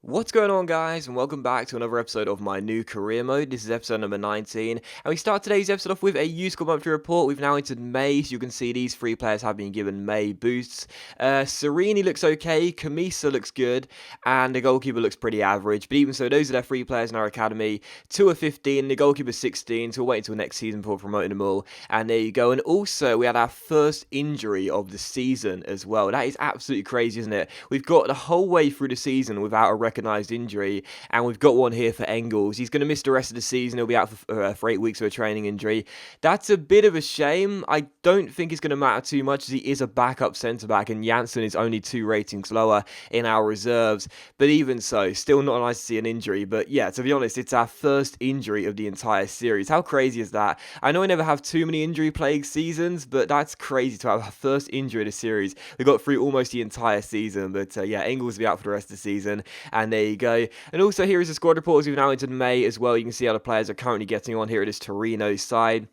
What's going on, guys, and welcome back to another episode of my new career mode. This is episode number 19, and we start today's episode off with a useful monthly report. We've now entered May, so you can see these three players have been given May boosts. Serini looks okay, Kamisa looks good, and the goalkeeper looks pretty average, but even so, those are their three players in our academy. 2 are 15, the goalkeeper's 16, so we'll wait until next season before promoting them all, and there you go. And also, we had our first injury of the season as well. That is absolutely crazy, isn't it? We've got the whole way through the season without a recognised injury, and we've got one here for Engels. He's going to miss the rest of the season. He'll be out for 8 weeks with a training injury. That's a bit of a shame. I don't think it's going to matter too much as he is a backup centre-back, and Janssen is only 2 ratings lower in our reserves. But even so, still not nice to see an injury. But yeah, to be honest, it's our first injury of the entire series. How crazy is that? I know I never have too many injury-plagued seasons, but that's crazy to have our first injury of the series. We got through almost the entire season, but yeah, Engels will be out for the rest of the season. And there you go. And also here is the squad report as we've now entered May as well. You can see how the players are currently getting on here at this Torino side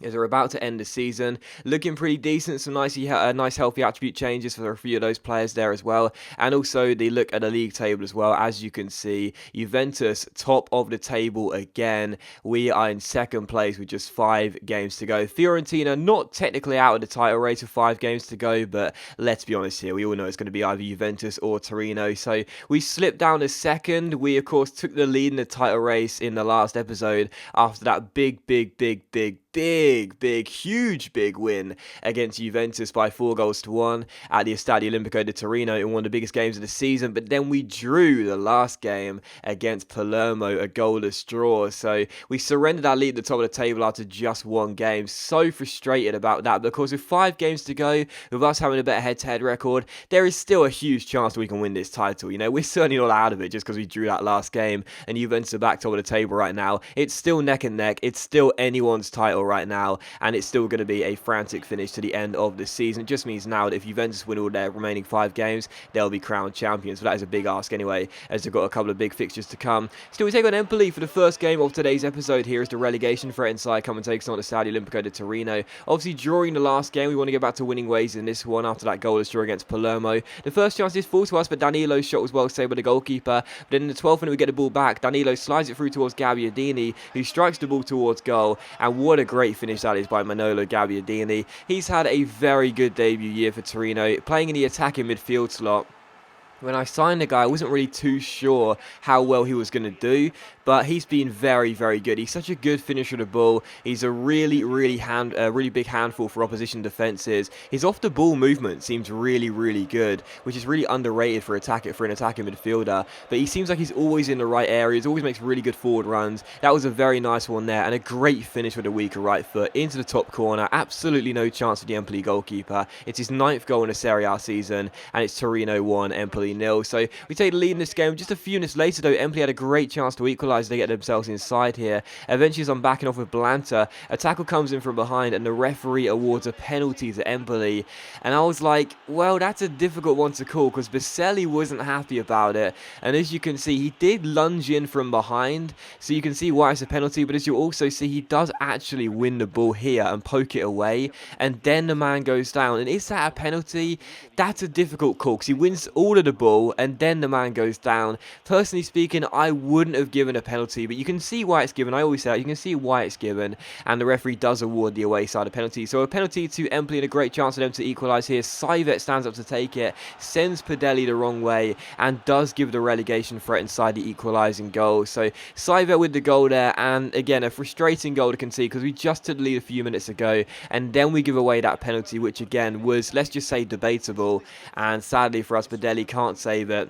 as they're about to end the season. Looking pretty decent, some nice healthy attribute changes for a few of those players there as well. And also they look at the league table as well. As you can see, Juventus top of the table again. We are in second place with just 5 games to go. Fiorentina not technically out of the title race with 5 games to go, but let's be honest here, we all know it's going to be either Juventus or Torino. So we slipped down to second. We of course took the lead in the title race in the last episode after that big huge win against Juventus by 4-1 at the Stadio Olimpico di Torino in one of the biggest games of the season. But then we drew the last game against Palermo, a goalless draw. So we surrendered our lead at the top of the table after just 1 game. So frustrated about that, because with 5 games to go, with us having a better head-to-head record, there is still a huge chance that we can win this title. You know, we're certainly not out of it just because we drew that last game, and Juventus are back top of the table right now. It's still neck and neck. It's still anyone's title right now, and it's still going to be a frantic finish to the end of the season. It just means now that if Juventus win all their remaining 5 games, they'll be crowned champions. But that is a big ask anyway, as they've got a couple of big fixtures to come. Still, we take on Empoli for the first game of today's episode. Here is the relegation threatened side come and take us on the Stadio Olimpico di Torino. Obviously, drawing the last game, we want to get back to winning ways in this one after that goalless draw against Palermo. The first chance is full to us, but Danilo's shot was well saved by the goalkeeper. But then in the 12th minute, we get the ball back. Danilo slides it through towards Gabbiadini, who strikes the ball towards goal. And what a great finish that is by Manolo Gabbiadini. He's had a very good debut year for Torino, playing in the attacking midfield slot. When I signed the guy, I wasn't really too sure how well he was going to do, but he's been very good. He's such a good finisher of the ball. He's a really big handful for opposition defenses. His off-the-ball movement seems really good, which is really underrated for an attacking midfielder. But he seems like he's always in the right areas, always makes really good forward runs. That was a very nice one there, and a great finish with a weaker right foot into the top corner. Absolutely no chance for the Empoli goalkeeper. It's his 9th goal in a Serie A season, and it's Torino 1, Empoli 0. So we take the lead in this game. Just a few minutes later, though, Empoli had a great chance to equalise. They get themselves inside here. Eventually, as I'm backing off with Blanta, a tackle comes in from behind, and the referee awards a penalty to Empoli. And I was like, well, that's a difficult one to call, because Baselli wasn't happy about it. And as you can see, he did lunge in from behind, so you can see why it's a penalty. But as you also see, he does actually win the ball here and poke it away, and then the man goes down. And is that a penalty? That's a difficult call, because he wins all of the ball, and then the man goes down. Personally speaking, I wouldn't have given a penalty, but you can see why it's given. I always say that. You can see why it's given, and the referee does award the away side a penalty. So a penalty to Empoli and a great chance for them to equalise here. Saivet stands up to take it, sends Padelli the wrong way, and does give the relegation threatened side the equalising goal. So Saivet with the goal there, and again, a frustrating goal to concede, because we just took the lead a few minutes ago, and then we give away that penalty, which again was, let's just say, debatable, and sadly for us, Padelli can't save it.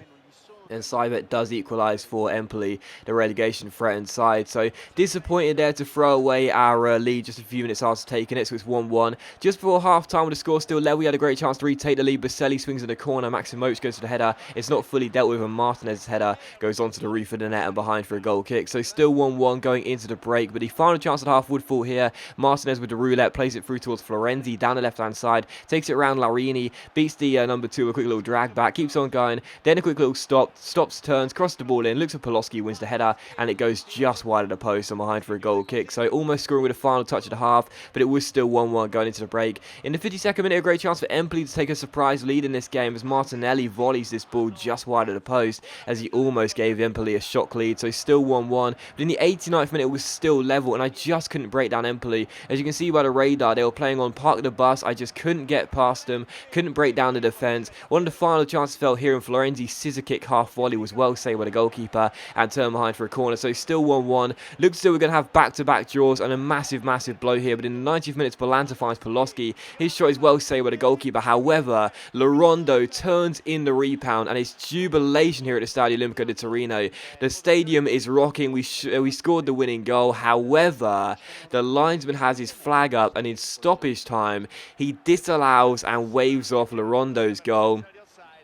And Saivet does equalise for Empoli, the relegation threatened side. So disappointed there to throw away our lead just a few minutes after taking it. So it's 1-1. Just before half-time with the score still level, we had a great chance to retake the lead. Baselli swings in the corner. Maximovic goes to the header. It's not fully dealt with, and Martinez's header goes onto the roof of the net and behind for a goal kick. So still 1-1 going into the break. But the final chance at half would fall here. Martinez with the roulette plays it through towards Florenzi down the left-hand side. Takes it around Larini. Beats the number 2, a quick little drag back. Keeps on going. Then a quick little stop. stops, turns, crosses the ball in, looks at Poloski, wins the header, and it goes just wide of the post and behind for a goal kick. So almost scoring with a final touch of the half, but it was still 1-1 going into the break. In the 52nd minute, a great chance for Empoli to take a surprise lead in this game as Martinelli volleys this ball just wide of the post as he almost gave Empoli a shock lead. So still 1-1, but in the 89th minute, it was still level, and I just couldn't break down Empoli. As you can see by the radar, they were playing on Park the Bus. I just couldn't get past them, couldn't break down the defence. One of the final chances fell here, and Florenzi's scissor kick half volley was well saved by the goalkeeper and turned behind for a corner. So still 1-1. Looks as though we're going to have back-to-back draws and a massive blow here. But in the 90th minute, Bolanta finds Poloski. His shot is well saved by the goalkeeper. However, Lorondo turns in the rebound, and it's jubilation here at the Stadio Olimpico di Torino. The stadium is rocking. We scored the winning goal. However, the linesman has his flag up, and in stoppage time, he disallows and waves off Lorondo's goal.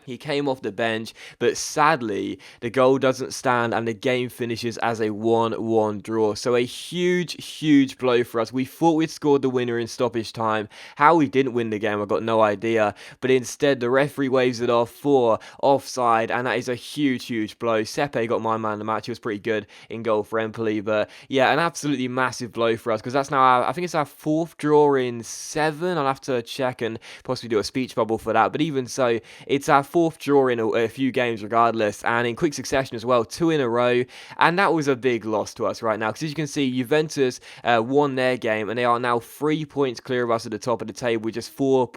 He came off the bench, but sadly, the goal doesn't stand and the game finishes as a 1-1 draw. So a huge blow for us. We thought we'd scored the winner in stoppage time. How we didn't win the game, I've got no idea. But instead, the referee waves it off for offside, and that is a huge blow. Sepe got my man of the match. He was pretty good in goal for Empoli. But yeah, an absolutely massive blow for us, because that's now, I think it's our 4th draw in 7. I'll have to check and possibly do a speech bubble for that. But even so, it's our 4th draw in a few games regardless, and in quick succession as well, 2 in a row, and that was a big loss to us right now, because as you can see, Juventus won their game, and they are now 3 points clear of us at the top of the table with just four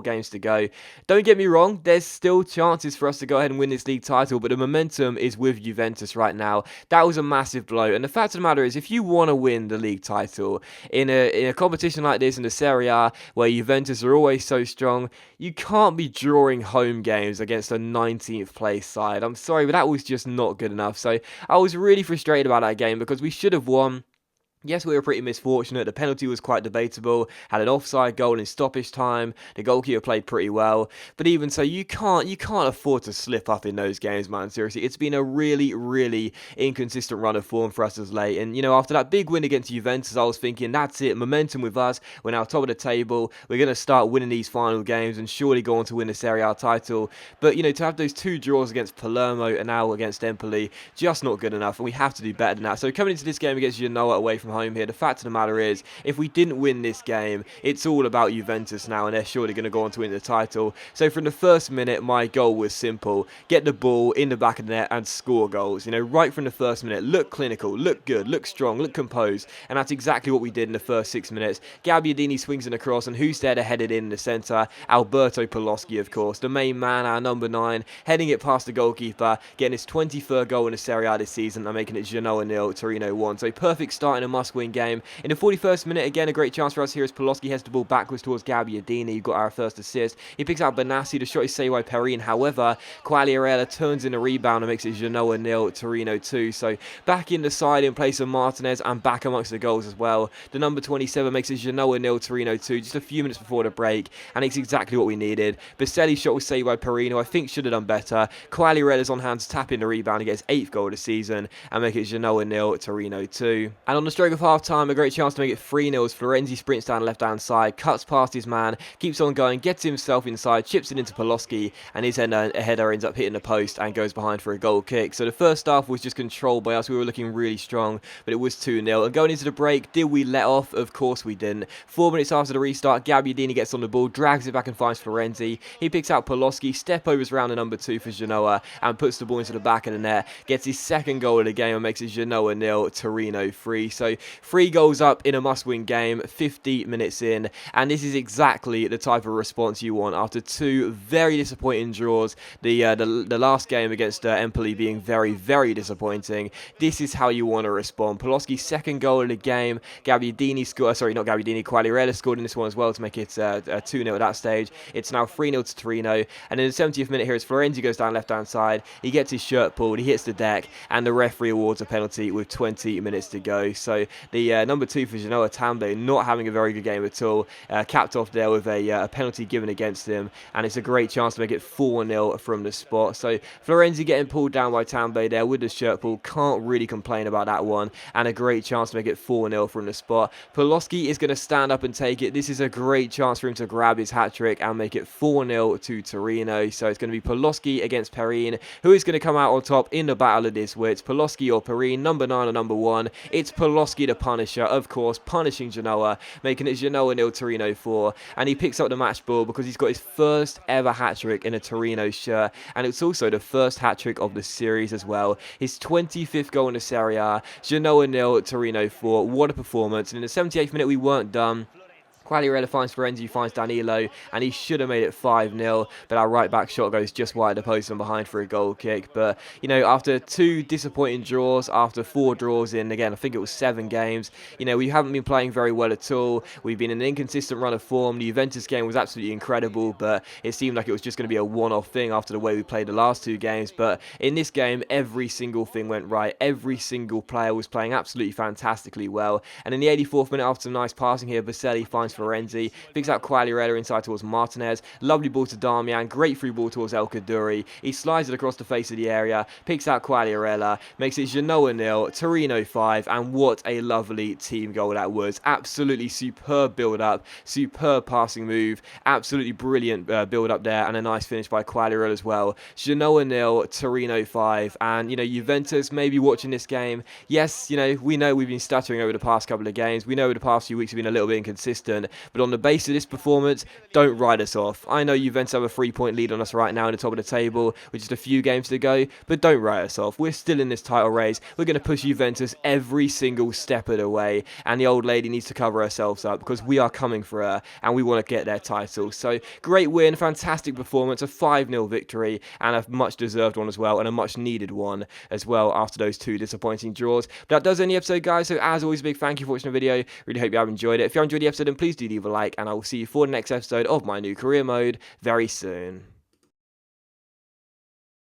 games to go. Don't get me wrong, there's still chances for us to go ahead and win this league title, but the momentum is with Juventus right now. That was a massive blow, and the fact of the matter is, if you want to win the league title in a competition like this, in the Serie A, where Juventus are always so strong, you can't be drawing home games against a 19th place side. I'm sorry, but that was just not good enough. So I was really frustrated about that game because we should have won. Yes, we were pretty misfortunate. The penalty was quite debatable. Had an offside goal in stoppage time. The goalkeeper played pretty well. But even so, you can't afford to slip up in those games, man. Seriously, it's been a really inconsistent run of form for us as late. And, you know, after that big win against Juventus, I was thinking, that's it. Momentum with us. We're now top of the table. We're going to start winning these final games and surely go on to win the Serie A title. But, you know, to have those 2 draws against Palermo and now against Empoli, just not good enough. And we have to do better than that. So coming into this game against Genoa away from home here, the fact of the matter is, if we didn't win this game, it's all about Juventus now, and they're surely going to go on to win the title. So from the first minute, my goal was simple: get the ball in the back of the net and score goals. You know, right from the first minute, look clinical, look good, look strong, look composed, and that's exactly what we did in the first 6 minutes. Gabbiadini swings in across, and who's there to head it in the centre? Alberto Poloski, of course, the main man, our number 9, heading it past the goalkeeper, getting his 23rd goal in the Serie A this season, and making it Genoa 0, Torino 1. So perfect start in a must-win game. In the 41st minute, again, a great chance for us here as Poloski heads the ball backwards towards Gabbiadini. He got our first assist. He picks out Benassi. The shot is saved by Perin. However, Quagliarella turns in a rebound and makes it Genoa 0, Torino 2. So back in the side in place of Martinez and back amongst the goals as well. The number 27 makes it Genoa 0, Torino 2 just a few minutes before the break, and it's exactly what we needed. Baselli's shot was saved by Perin, who I think should have done better. Quagliarella's on hand to tap in the rebound and get his 8th goal of the season and make it Genoa 0, Torino 2. And on the stroke of half-time, a great chance to make it 3-0 as Florenzi sprints down the left-hand side, cuts past his man, keeps on going, gets himself inside, chips it into Poloski, and his header ends up hitting the post and goes behind for a goal kick. So the first half was just controlled by us. We were looking really strong, but it was 2-0. And going into the break, did we let off? Of course we didn't. 4 minutes after the restart, Gabbiadini gets on the ball, drags it back and finds Florenzi. He picks out Poloski, step overs round the number 2 for Genoa, and puts the ball into the back of the net, gets his 2nd goal of the game and makes it Genoa 0, Torino 3. So 3 goals up in a must-win game, 50 minutes in, and this is exactly the type of response you want after 2 very disappointing draws. The last game against Empoli being very disappointing. This is how you want to respond. Poloski's 2nd goal of the game. Gabbiadini scored. Sorry, not Gabbiadini. Quagliarella scored in this one as well to make it 2-0 at that stage. It's now 3-0 to Torino, and in the 70th minute here, as Florenzi goes down left-hand side, he gets his shirt pulled, he hits the deck, and the referee awards a penalty with 20 minutes to go. So the number 2 for Genoa, Tambe, not having a very good game at all. Capped off there with a penalty given against him, and it's a great chance to make it 4-0 from the spot. So Florenzi getting pulled down by Tambe there with the shirt pull. Can't really complain about that one, and a great chance to make it 4-0 from the spot. Poloski is going to stand up and take it. This is a great chance for him to grab his hat-trick and make it 4-0 to Torino. So it's going to be Poloski against Perin. Who is going to come out on top in the battle of this wits? Poloski or Perin, number 9 or number 1? It's Poloski the Punisher, of course, punishing Genoa, making it Genoa 0, Torino 4. And he picks up the match ball because he's got his first ever hat-trick in a Torino shirt, and it's also the first hat-trick of the series as well. His 25th goal in the Serie A. Genoa 0, Torino 4. What a performance. And in the 78th minute, we weren't done. Quagliarella finds Florenzi, finds Danilo, and he should have made it 5-0, but our right-back shot goes just wide of the post and behind for a goal kick. But, you know, after 2 disappointing draws, after 4 draws in, again, I think it was 7 games, you know, we haven't been playing very well at all. We've been in an inconsistent run of form. The Juventus game was absolutely incredible, but it seemed like it was just going to be a one-off thing after the way we played the last 2 games. But in this game, every single thing went right. Every single player was playing absolutely fantastically well. And in the 84th minute, after some nice passing here, Baselli finds Florenzi, picks out Quagliarella inside towards Martinez, lovely ball to Darmian, great free ball towards El Kaduri, he slides it across the face of the area, picks out Quagliarella, makes it Genoa 0, Torino 5, and what a lovely team goal that was. Absolutely superb build-up, superb passing move, absolutely brilliant build-up there, and a nice finish by Quagliarella as well. Genoa 0, Torino 5, and, you know, Juventus maybe watching this game, yes, you know, we know we've been stuttering over the past couple of games, we know over the past few weeks we've been a little bit inconsistent, but on the basis of this performance, don't write us off. I know Juventus have a 3-point lead on us right now in the top of the table, with just a few games to go, but don't write us off. We're still in this title race. We're going to push Juventus every single step of the way, and the old lady needs to cover herself up because we are coming for her, and we want to get their title. So, great win, fantastic performance, a 5-0 victory, and a much deserved one as well, and a much needed one as well after those 2 disappointing draws. But that does end the episode, guys, so as always, a big thank you for watching the video. Really hope you have enjoyed it. If you enjoyed the episode, then please do leave a like, and I will see you for the next episode of my new career mode very soon.